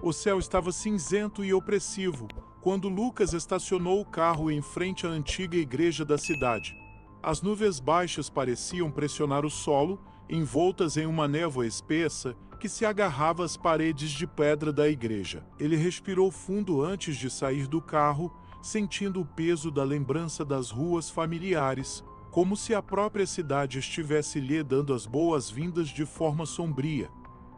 O céu estava cinzento e opressivo quando Lucas estacionou o carro em frente à antiga igreja da cidade. As nuvens baixas pareciam pressionar o solo, envoltas em uma névoa espessa que se agarrava às paredes de pedra da igreja. Ele respirou fundo antes de sair do carro, sentindo o peso da lembrança das ruas familiares, como se a própria cidade estivesse lhe dando as boas-vindas de forma sombria.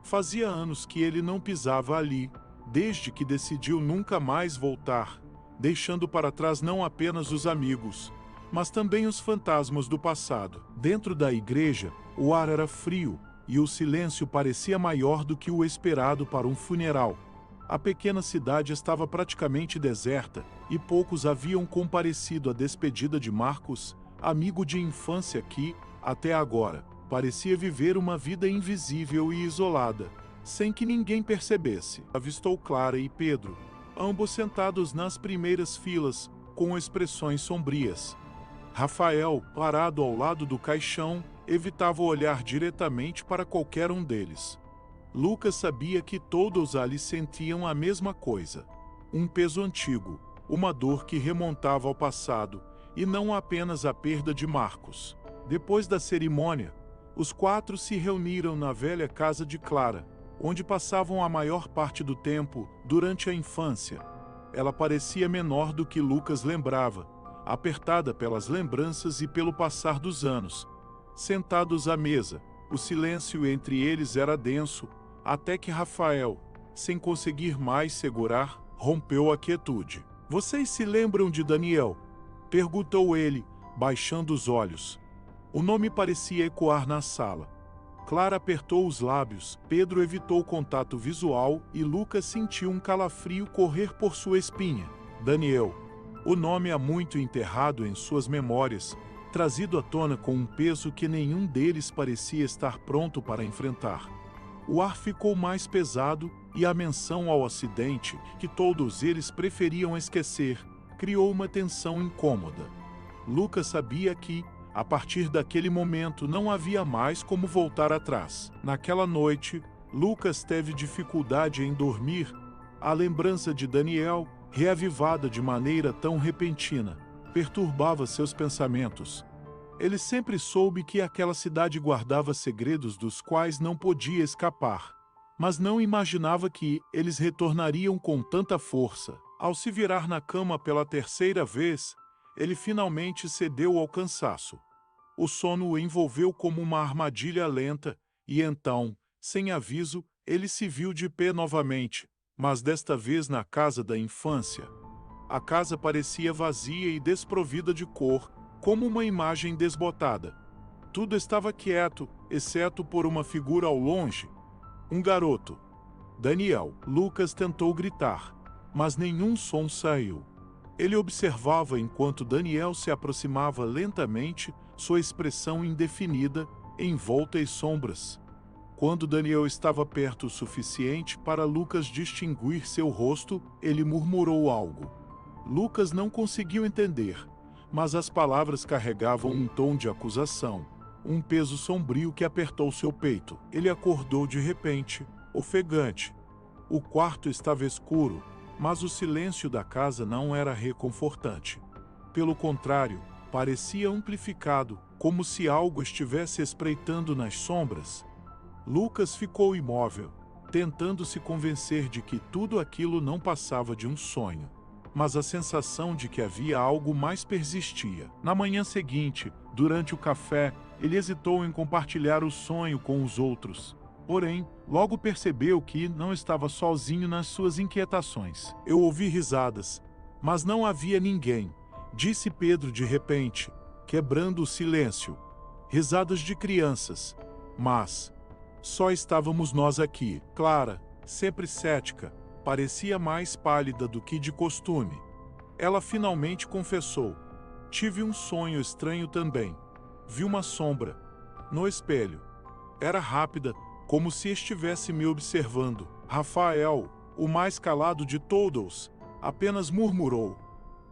Fazia anos que ele não pisava ali, desde que decidiu nunca mais voltar, deixando para trás não apenas os amigos, mas também os fantasmas do passado. Dentro da igreja, o ar era frio e o silêncio parecia maior do que o esperado para um funeral. A pequena cidade estava praticamente deserta e poucos haviam comparecido à despedida de Marcos, amigo de infância que, até agora, parecia viver uma vida invisível e isolada, sem que ninguém percebesse. Avistou Clara e Pedro, ambos sentados nas primeiras filas, com expressões sombrias. Rafael, parado ao lado do caixão, evitava olhar diretamente para qualquer um deles. Lucas sabia que todos ali sentiam a mesma coisa. Um peso antigo, uma dor que remontava ao passado, e não apenas a perda de Marcos. Depois da cerimônia, os quatro se reuniram na velha casa de Clara, onde passavam a maior parte do tempo durante a infância. Ela parecia menor do que Lucas lembrava, apertada pelas lembranças e pelo passar dos anos. Sentados à mesa, o silêncio entre eles era denso, até que Rafael, sem conseguir mais segurar, rompeu a quietude. "Vocês se lembram de Daniel?" perguntou ele, baixando os olhos. O nome parecia ecoar na sala. Clara apertou os lábios, Pedro evitou contato visual e Lucas sentiu um calafrio correr por sua espinha. Daniel. O nome há muito enterrado em suas memórias, trazido à tona com um peso que nenhum deles parecia estar pronto para enfrentar. O ar ficou mais pesado e a menção ao acidente, que todos eles preferiam esquecer, criou uma tensão incômoda. Lucas sabia que, a partir daquele momento, não havia mais como voltar atrás. Naquela noite, Lucas teve dificuldade em dormir. A lembrança de Daniel, reavivada de maneira tão repentina, perturbava seus pensamentos. Ele sempre soube que aquela cidade guardava segredos dos quais não podia escapar, mas não imaginava que eles retornariam com tanta força. Ao se virar na cama pela terceira vez, ele finalmente cedeu ao cansaço. O sono o envolveu como uma armadilha lenta, e então, sem aviso, ele se viu de pé novamente, mas desta vez na casa da infância. A casa parecia vazia e desprovida de cor, como uma imagem desbotada. Tudo estava quieto, exceto por uma figura ao longe. Um garoto. Daniel. Lucas tentou gritar, mas nenhum som saiu. Ele observava enquanto Daniel se aproximava lentamente, sua expressão indefinida, envolta em sombras. Quando Daniel estava perto o suficiente para Lucas distinguir seu rosto, ele murmurou algo. Lucas não conseguiu entender, mas as palavras carregavam um tom de acusação, um peso sombrio que apertou seu peito. Ele acordou de repente, ofegante. O quarto estava escuro, mas o silêncio da casa não era reconfortante. Pelo contrário, parecia amplificado, como se algo estivesse espreitando nas sombras. Lucas ficou imóvel, tentando se convencer de que tudo aquilo não passava de um sonho. Mas a sensação de que havia algo mais persistia. Na manhã seguinte, durante o café, ele hesitou em compartilhar o sonho com os outros. Porém, logo percebeu que não estava sozinho nas suas inquietações. "Eu ouvi risadas, mas não havia ninguém", disse Pedro de repente, quebrando o silêncio. "Risadas de crianças, mas só estávamos nós aqui." Clara, sempre cética, parecia mais pálida do que de costume. Ela finalmente confessou: "Tive um sonho estranho também. Vi uma sombra no espelho. Era rápida, como se estivesse me observando." Rafael, o mais calado de todos, apenas murmurou: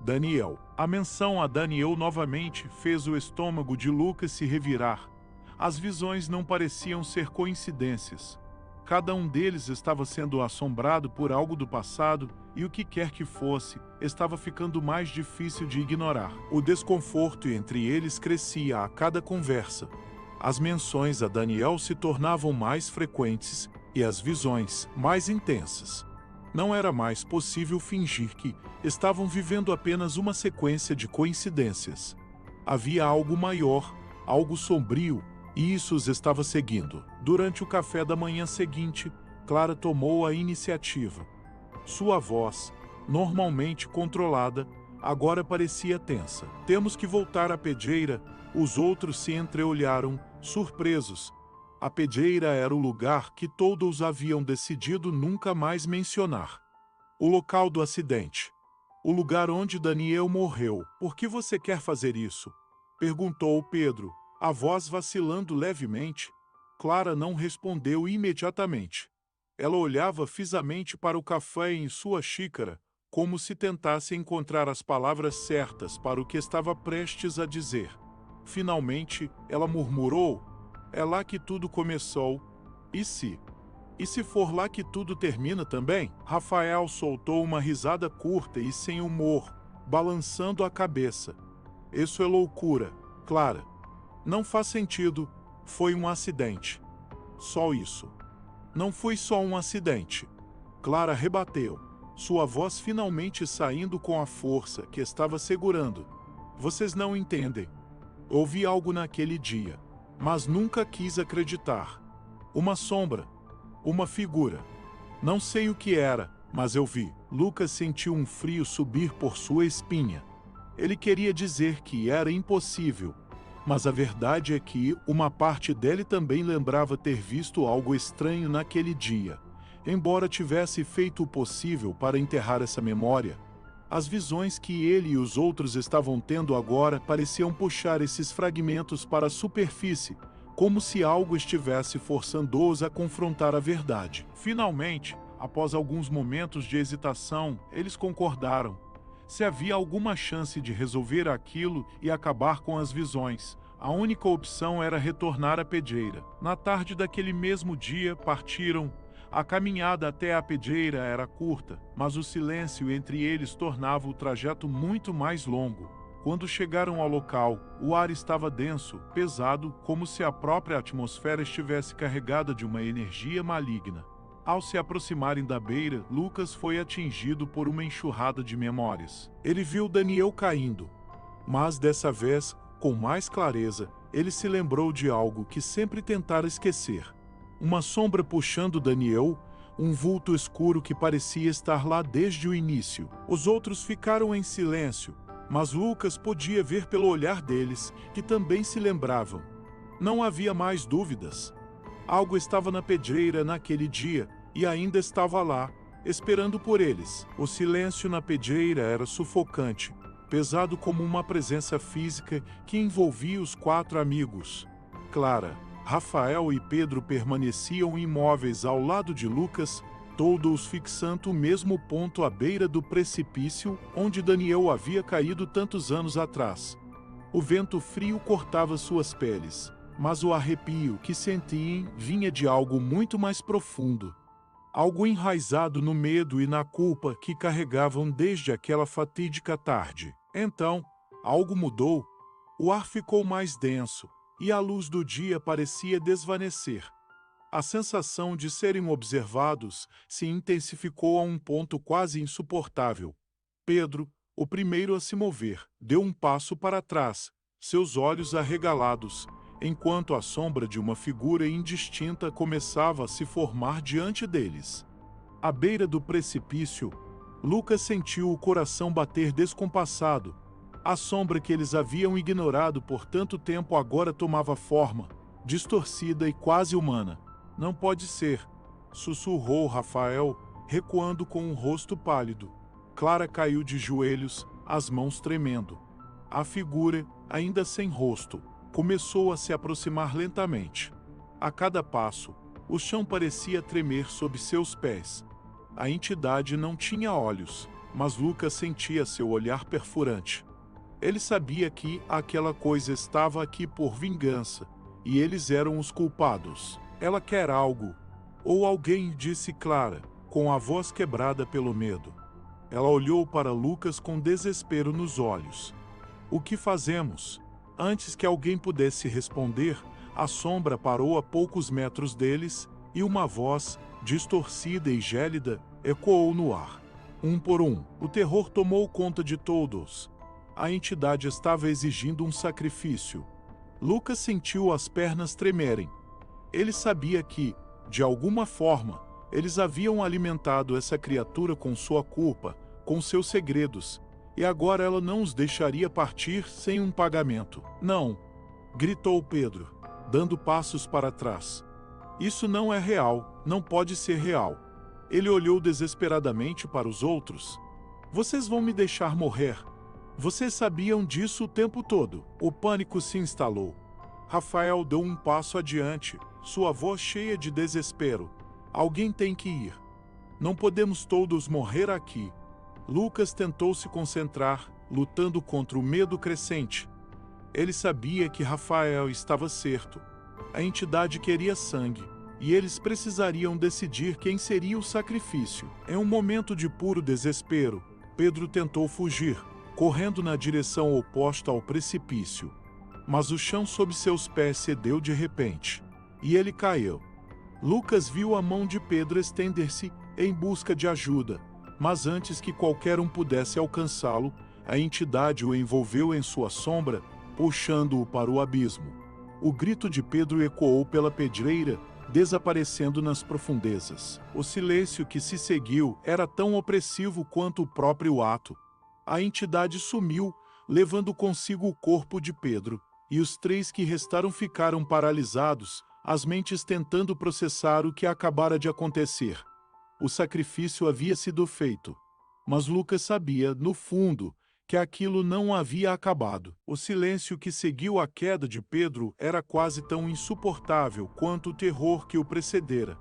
"Daniel." A menção a Daniel novamente fez o estômago de Lucas se revirar. As visões não pareciam ser coincidências. Cada um deles estava sendo assombrado por algo do passado, e o que quer que fosse, estava ficando mais difícil de ignorar. O desconforto entre eles crescia a cada conversa. As menções a Daniel se tornavam mais frequentes e as visões mais intensas. Não era mais possível fingir que estavam vivendo apenas uma sequência de coincidências. Havia algo maior, algo sombrio, e isso os estava seguindo. Durante o café da manhã seguinte, Clara tomou a iniciativa. Sua voz, normalmente controlada, agora parecia tensa. Temos que voltar à pedreira. Os outros se entreolharam, surpresos. A pedreira era o lugar que todos haviam decidido nunca mais mencionar. O local do acidente. O lugar onde Daniel morreu. Por que você quer fazer isso? Perguntou Pedro, a voz vacilando levemente. Clara não respondeu imediatamente. Ela olhava fixamente para o café em sua xícara, como se tentasse encontrar as palavras certas para o que estava prestes a dizer. Finalmente, ela murmurou: é lá que tudo começou. E se? E se for lá que tudo termina também? Rafael soltou uma risada curta e sem humor, balançando a cabeça. Isso é loucura, Clara. Não faz sentido. Foi um acidente. Só isso. Não foi só um acidente. Clara rebateu, sua voz finalmente saindo com a força que estava segurando. Vocês não entendem. Ouvi algo naquele dia, mas nunca quis acreditar. Uma sombra. Uma figura. Não sei o que era, mas eu vi. Lucas sentiu um frio subir por sua espinha. Ele queria dizer que era impossível, mas a verdade é que uma parte dele também lembrava ter visto algo estranho naquele dia. Embora tivesse feito o possível para enterrar essa memória, as visões que ele e os outros estavam tendo agora pareciam puxar esses fragmentos para a superfície, como se algo estivesse forçando-os a confrontar a verdade. Finalmente, após alguns momentos de hesitação, eles concordaram. Se havia alguma chance de resolver aquilo e acabar com as visões, a única opção era retornar à pedreira. Na tarde daquele mesmo dia, partiram. A caminhada até a pedreira era curta, mas o silêncio entre eles tornava o trajeto muito mais longo. Quando chegaram ao local, o ar estava denso, pesado, como se a própria atmosfera estivesse carregada de uma energia maligna. Ao se aproximarem da beira, Lucas foi atingido por uma enxurrada de memórias. Ele viu Daniel caindo, mas dessa vez, com mais clareza, ele se lembrou de algo que sempre tentara esquecer. Uma sombra puxando Daniel, um vulto escuro que parecia estar lá desde o início. Os outros ficaram em silêncio, mas Lucas podia ver pelo olhar deles que também se lembravam. Não havia mais dúvidas. Algo estava na pedreira naquele dia e ainda estava lá, esperando por eles. O silêncio na pedreira era sufocante, pesado como uma presença física que envolvia os 4 amigos. Clara, Rafael e Pedro permaneciam imóveis ao lado de Lucas, todos fixando o mesmo ponto à beira do precipício onde Daniel havia caído tantos anos atrás. O vento frio cortava suas peles, mas o arrepio que sentiam vinha de algo muito mais profundo. Algo enraizado no medo e na culpa que carregavam desde aquela fatídica tarde. Então, algo mudou. O ar ficou mais denso, e a luz do dia parecia desvanecer. A sensação de serem observados se intensificou a um ponto quase insuportável. Pedro, o primeiro a se mover, deu um passo para trás, seus olhos arregalados, enquanto a sombra de uma figura indistinta começava a se formar diante deles. À beira do precipício, Lucas sentiu o coração bater descompassado. A sombra que eles haviam ignorado por tanto tempo agora tomava forma, distorcida e quase humana. Não pode ser, sussurrou Rafael, recuando com o rosto pálido. Clara caiu de joelhos, as mãos tremendo. A figura, ainda sem rosto, começou a se aproximar lentamente. A cada passo, o chão parecia tremer sob seus pés. A entidade não tinha olhos, mas Lucas sentia seu olhar perfurante. Ele sabia que aquela coisa estava aqui por vingança, e eles eram os culpados. Ela quer algo. Ou alguém, disse Clara, com a voz quebrada pelo medo. Ela olhou para Lucas com desespero nos olhos. O que fazemos? Antes que alguém pudesse responder, a sombra parou a poucos metros deles, e uma voz, distorcida e gélida, ecoou no ar. Um por um, o terror tomou conta de todos. A entidade estava exigindo um sacrifício. Lucas sentiu as pernas tremerem. Ele sabia que, de alguma forma, eles haviam alimentado essa criatura com sua culpa, com seus segredos, e agora ela não os deixaria partir sem um pagamento. Não! Gritou Pedro, dando passos para trás. Isso não é real, não pode ser real. Ele olhou desesperadamente para os outros. Vocês vão me deixar morrer. Vocês sabiam disso o tempo todo. O pânico se instalou. Rafael deu um passo adiante, sua voz cheia de desespero. Alguém tem que ir. Não podemos todos morrer aqui. Lucas tentou se concentrar, lutando contra o medo crescente. Ele sabia que Rafael estava certo. A entidade queria sangue, e eles precisariam decidir quem seria o sacrifício. Em um momento de puro desespero, Pedro tentou fugir, correndo na direção oposta ao precipício. Mas o chão sob seus pés cedeu de repente, e ele caiu. Lucas viu a mão de Pedro estender-se em busca de ajuda, mas antes que qualquer um pudesse alcançá-lo, a entidade o envolveu em sua sombra, puxando-o para o abismo. O grito de Pedro ecoou pela pedreira, desaparecendo nas profundezas. O silêncio que se seguiu era tão opressivo quanto o próprio ato. A entidade sumiu, levando consigo o corpo de Pedro, e os três que restaram ficaram paralisados, as mentes tentando processar o que acabara de acontecer. O sacrifício havia sido feito, mas Lucas sabia, no fundo, que aquilo não havia acabado. O silêncio que seguiu a queda de Pedro era quase tão insuportável quanto o terror que o precedera.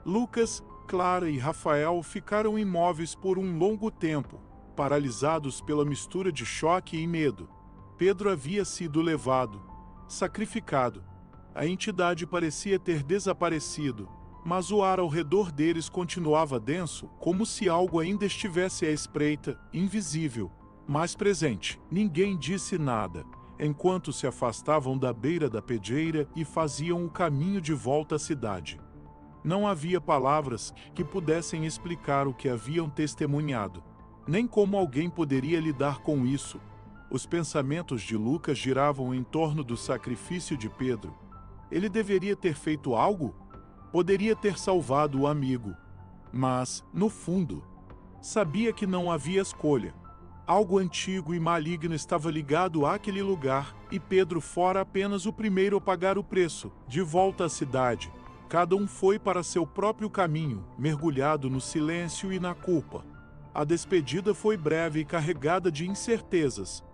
Lucas, Clara e Rafael ficaram imóveis por um longo tempo, paralisados pela mistura de choque e medo. Pedro havia sido levado, sacrificado. A entidade parecia ter desaparecido, mas o ar ao redor deles continuava denso, como se algo ainda estivesse à espreita, invisível, mas presente. Ninguém disse nada, enquanto se afastavam da beira da pedreira e faziam o caminho de volta à cidade. Não havia palavras que pudessem explicar o que haviam testemunhado, nem como alguém poderia lidar com isso. Os pensamentos de Lucas giravam em torno do sacrifício de Pedro. Ele deveria ter feito algo? Poderia ter salvado o amigo. Mas, no fundo, sabia que não havia escolha. Algo antigo e maligno estava ligado àquele lugar, e Pedro fora apenas o primeiro a pagar o preço. De volta à cidade, cada um foi para seu próprio caminho, mergulhado no silêncio e na culpa. A despedida foi breve e carregada de incertezas.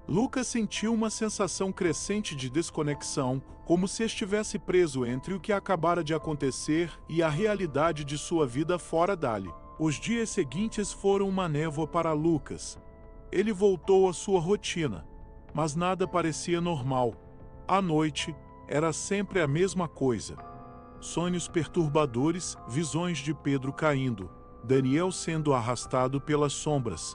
Lucas sentiu uma sensação crescente de desconexão, como se estivesse preso entre o que acabara de acontecer e a realidade de sua vida fora dali. Os dias seguintes foram uma névoa para Lucas. Ele voltou à sua rotina, mas nada parecia normal. À noite, era sempre a mesma coisa. Sonhos perturbadores, visões de Pedro caindo, Daniel sendo arrastado pelas sombras.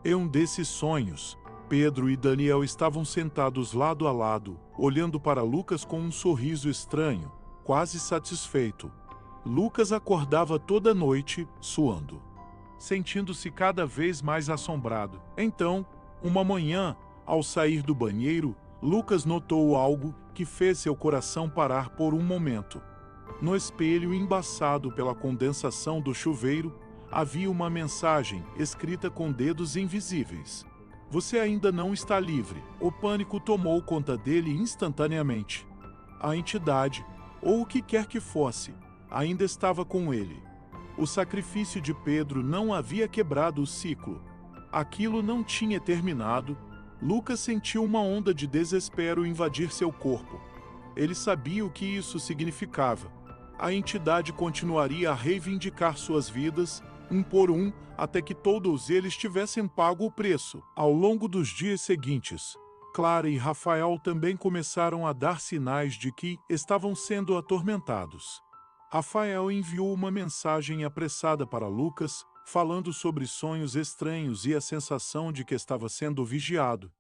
Em um desses sonhos, Pedro e Daniel estavam sentados lado a lado, olhando para Lucas com um sorriso estranho, quase satisfeito. Lucas acordava toda noite, suando, sentindo-se cada vez mais assombrado. Então, uma manhã, ao sair do banheiro, Lucas notou algo que fez seu coração parar por um momento. No espelho embaçado pela condensação do chuveiro, havia uma mensagem escrita com dedos invisíveis. Você ainda não está livre. O pânico tomou conta dele instantaneamente. A entidade, ou o que quer que fosse, ainda estava com ele. O sacrifício de Pedro não havia quebrado o ciclo. Aquilo não tinha terminado. Lucas sentiu uma onda de desespero invadir seu corpo. Ele sabia o que isso significava. A entidade continuaria a reivindicar suas vidas, um por um, até que todos eles tivessem pago o preço. Ao longo dos dias seguintes, Clara e Rafael também começaram a dar sinais de que estavam sendo atormentados. Rafael enviou uma mensagem apressada para Lucas, falando sobre sonhos estranhos e a sensação de que estava sendo vigiado.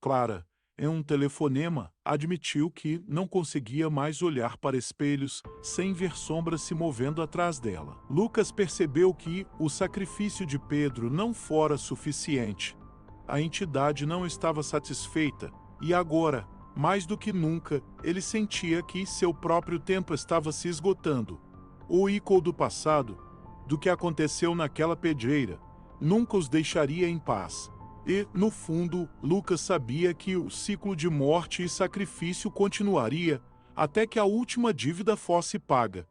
Clara, em um telefonema, admitiu que não conseguia mais olhar para espelhos sem ver sombras se movendo atrás dela. Lucas percebeu que o sacrifício de Pedro não fora suficiente. A entidade não estava satisfeita e agora, mais do que nunca, ele sentia que seu próprio tempo estava se esgotando. O eco do passado, do que aconteceu naquela pedreira, nunca os deixaria em paz. E, no fundo, Lucas sabia que o ciclo de morte e sacrifício continuaria até que a última dívida fosse paga.